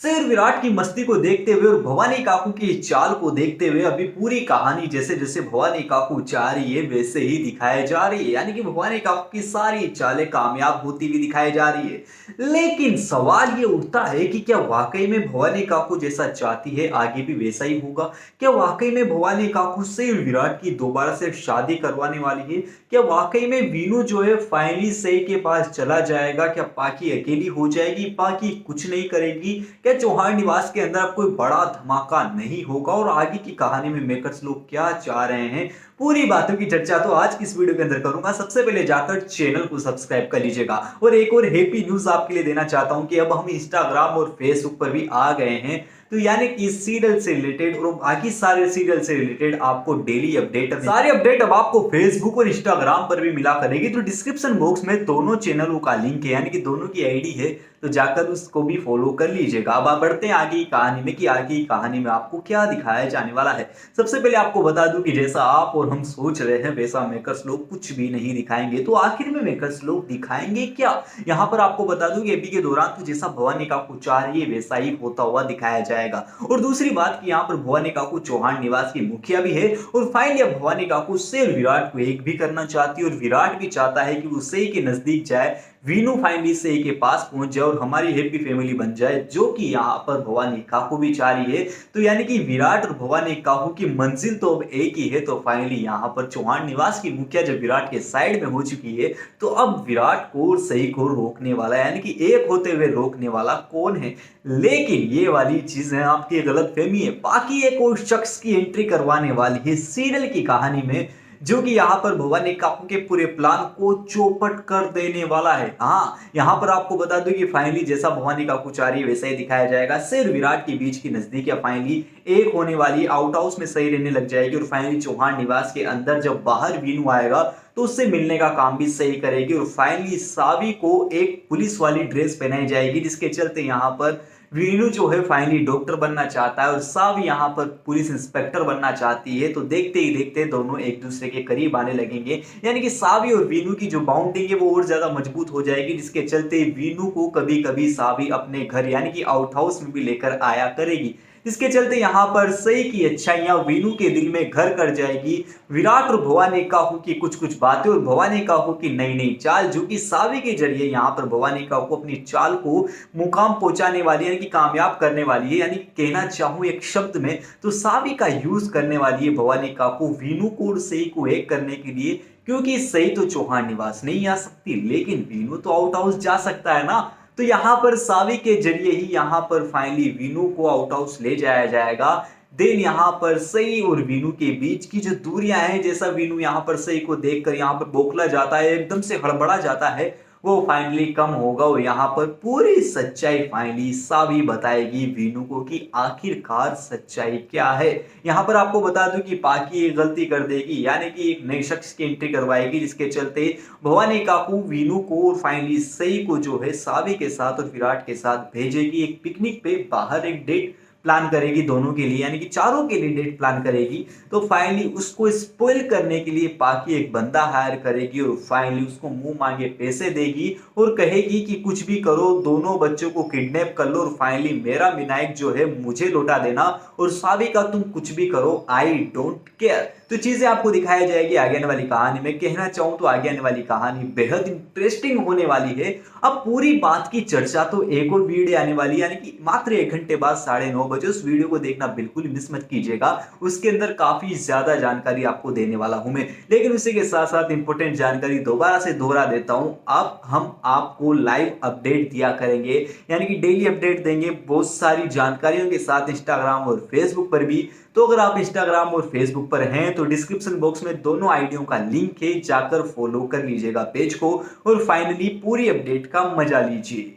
शेर विराट की मस्ती को देखते हुए और भवानी काकू की चाल को देखते हुए अभी पूरी कहानी जैसे जैसे भवानी काकू चाह रही है वैसे ही दिखाई जा रही है। यानी कि भवानी काकू की सारी चालें कामयाब होती हुई दिखाई जा रही है। लेकिन सवाल ये उठता है कि क्या वाकई में भवानी काकू जैसा चाहती है आगे भी वैसा ही होगा? क्या वाकई में भवानी काकू शेर विराट की दोबारा से शादी करवाने वाली है? क्या वाकई में वीनू जो है फाइनली सई के पास चला जाएगा? क्या पाकी अकेली हो जाएगी? पाकी कुछ नहीं करेगी? क्या चौहान निवास के अंदर अब कोई बड़ा धमाका नहीं होगा? और आगे की कहानी में मेकर्स लोग क्या चाह रहे हैं, पूरी बातों की चर्चा तो आज की इस वीडियो के अंदर करूंगा। सबसे पहले जाकर चैनल को सब्सक्राइब कर लीजिएगा और एक और हैप्पी न्यूज आपके लिए देना चाहता हूं कि अब हम इंस्टाग्राम और फेसबुक पर भी आ गए हैं। तो यानी कि सीरियल से रिलेटेड और बाकी सारे सीरियल से रिलेटेड आपको डेली अपडेट, सारे अपडेट अब आपको फेसबुक और इंस्टाग्राम पर भी मिला करेगी। तो डिस्क्रिप्शन बॉक्स में दोनों चैनलों का लिंक है, यानी कि दोनों की आईडी है, तो जाकर उसको भी फॉलो कर लीजिएगा। अब आप बढ़ते हैं आगे की कहानी में कि आगे की कहानी में आपको क्या दिखाया जाने वाला है। सबसे पहले आपको बता दूं कि जैसा आप और हम सोच रहे हैं वैसा मेकर्स लोग कुछ भी नहीं दिखाएंगे। तो आखिर में मेकर्स लोग दिखाएंगे क्या? यहाँ पर आपको बता दूं कि अभी के दौरान तो जैसा भवानी काकू चाह रही है वैसा ही होता हुआ दिखाया जाएगा। और दूसरी बात कि यहाँ पर भवानी काकू चौहान निवास की मुखिया भी है और फाइनली अब भवानी काकू शेर विराट को एक भी करना चाहती है और विराट भी चाहता है कि वो सई के नजदीक जाए, वीनू फाइनली सई के पास पहुंच जाए और हमारी हैप्पी फैमिली बन जाए, जो कि यहाँ पर भवानी काकू भी चाह रही है। तो यानी कि विराट और भवानी काकू की मंजिल तो अब एक ही है। तो फाइनली यहाँ पर चौहान निवास की मुखिया जब विराट के साइड में हो चुकी है तो अब विराट को और सई को रोकने वाला, यानी कि एक होते हुए रोकने वाला कौन है? लेकिन ये वाली चीज है आपकी गलत फहमी है। बाकी एक और शख्स की एंट्री करवाने वाली है सीरियल की कहानी में, जो कि यहाँ पर भवानी काकू के पूरे प्लान को चौपट कर देने वाला है। हाँ, यहाँ पर आपको बता दूं कि फाइनली जैसा भवानी काकू चाह रही है वैसा ही दिखाया जाएगा। शेर विराट के बीच की नजदीक या फाइनली एक होने वाली, आउट हाउस में सही रहने लग जाएगी और फाइनली चौहान निवास के अंदर जब बाहर वीनू आएगा तो उससे मिलने का काम भी सही करेगी और फाइनली सावी को एक पुलिस वाली ड्रेस पहनाई जाएगी, जिसके चलते यहाँ पर वीनू जो है फाइनली डॉक्टर बनना चाहता है और सावी यहाँ पर पुलिस इंस्पेक्टर बनना चाहती है। तो देखते ही देखते दोनों एक दूसरे के करीब आने लगेंगे, यानी कि सावी और वीनू की जो बाउंडिंग है वो और ज्यादा मजबूत हो जाएगी, जिसके चलते वीनू को कभी कभी सावी अपने घर यानी कि आउट हाउस में भी लेकर आया करेगी, जिसके चलते यहाँ पर सई की अच्छाइयां वीनू के दिल में घर कर जाएगी। विराट और भवानी काकू की कुछ कुछ बातें और भवानी काकू की नई नई चाल, जो कि सावी के जरिए यहाँ पर भवानी काकू अपनी चाल को मुकाम पहुंचाने वाली है, यानी कि कामयाब करने वाली है। यानी कहना चाहूं एक शब्द में तो सावी का यूज करने वाली है भवानी काकू वीनू को और सई को एक करने के लिए, क्योंकि सई तो चौहान निवास नहीं आ सकती लेकिन वीनू तो आउट हाउस जा सकता है ना। तो यहाँ पर सावी के जरिए ही यहाँ पर फाइनली वीनू को आउट हाउस ले जाया जाएगा। देन यहाँ पर सई और वीनू के बीच की जो दूरियां हैं, जैसा वीनू यहाँ पर सई को देखकर यहाँ पर बौखला जाता है, एकदम से हड़बड़ा जाता है, वो फाइनली कम होगा और यहाँ पर पूरी सच्चाई फाइनली सावी बताएगी वीनू को कि आखिरकार सच्चाई क्या है। यहाँ पर आपको बता दूं कि पाकी एक गलती कर देगी, यानी कि एक नए शख्स की एंट्री करवाएगी, जिसके चलते भवानी काकू वीनू को और फाइनली सई को जो है सावी के साथ और विराट के साथ भेजेगी एक पिकनिक पे, बाहर एक डेट प्लान करेगी दोनों के लिए, यानी कि चारों के लिए डेट प्लान करेगी। तो फाइनली उसको स्पॉइल करने के लिए पाकी एक बंदा हायर करेगी और फाइनली उसको मुंह मांगे पैसे देगी और कहेगी कि कुछ भी करो, दोनों बच्चों को किडनैप कर लो और फाइनली मेरा विनायक जो है मुझे लौटा देना, और सावी का तुम कुछ भी करो, आई डोंट केयर। तो चीजें आपको दिखाई जाएगी आगे आने वाली कहानी में। कहना चाहूं तो आगे आने वाली कहानी बेहद इंटरेस्टिंग होने वाली है। अब पूरी बात की चर्चा तो एक और वीडियो आने वाली है, यानी कि मात्र 1 घंटे बाद 9:30 बजे उस वीडियो को देखना बिल्कुल मिस मत कीजिएगा। उसके अंदर काफी ज्यादा जानकारी आपको देने वाला हूं मैं, लेकिन उसी के साथ साथ इंपॉर्टेंट जानकारी दोबारा से दोहरा देता हूं। अब हम आपको लाइव अपडेट दिया करेंगे, यानी कि डेली अपडेट देंगे बहुत सारी जानकारियों के साथ इंस्टाग्राम और फेसबुक पर भी। तो अगर आप इंस्टाग्राम और फेसबुक पर हैं तो डिस्क्रिप्शन बॉक्स में दोनों आईडियों का लिंक है, जाकर फॉलो कर लीजिएगा पेज को और फाइनली पूरी अपडेट का मजा लीजिए।